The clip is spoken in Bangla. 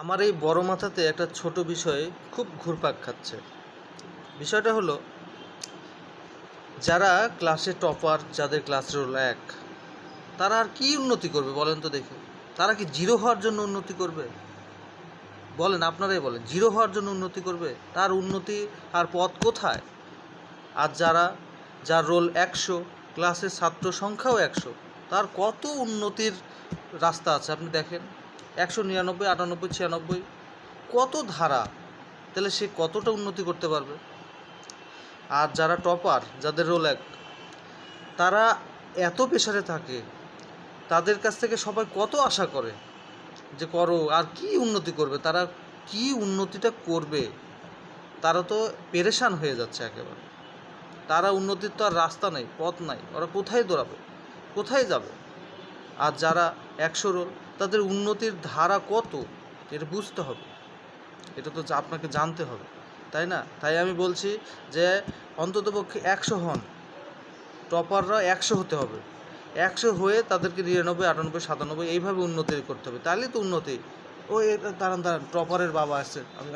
আমার এই বড় মাথাতে একটা ছোট বিষয়ে খুব ঘুরপাক খাচ্ছে। বিষয়টা হলো, যারা ক্লাসে টপার, যাদের ক্লাস রোল ১, তারা আর কি উন্নতি করবে বলেন তো দেখি? তারা কি জিরো হওয়ার জন্য উন্নতি করবে? বলেন, আপনারাই বলেন, জিরো হওয়ার জন্য উন্নতি করবে? তার উন্নতি আর পথ কোথায়? আর যার রোল ১০০, ক্লাসের ছাত্র সংখ্যাও ১০০, তার কত উন্নতির রাস্তা আছে আপনি দেখেন। ১৯৯, ৯৮, ৯৬, কত ধারা, তাহলে সে কতটা উন্নতি করতে পারবে? আর যারা টপার, যাদের রোল ১, তারা এত প্রেশারে থাকে, তাদের কাছ থেকে সবাই কত আশা করে যে করো, আর কি উন্নতি করবে তারা? কি উন্নতিটা করবে? তারা তো পেরেশান হয়ে যাচ্ছে একেবারে। তারা উন্নতির তো আর রাস্তা নেই, পথ নাই, ওরা কোথায় দৌড়াবে, কোথায় যাবে? আর যারা ১০০ রোল, তাদের উন্নতির ধারা কত, এটা বুঝতে হবে, এটা তো আপনাকে জানতে হবে, তাই না? তাই আমি বলছি যে অন্ততপক্ষে ১০০ হন, টপাররা ১০০ হতে হবে। ১০০ হয়ে তাদেরকে ৯৯, ৯৮, ৯৭ এইভাবে উন্নতি করতে হবে, তাহলেই তো উন্নতি। দাঁড়ান, টপারের বাবা আসছে, আমি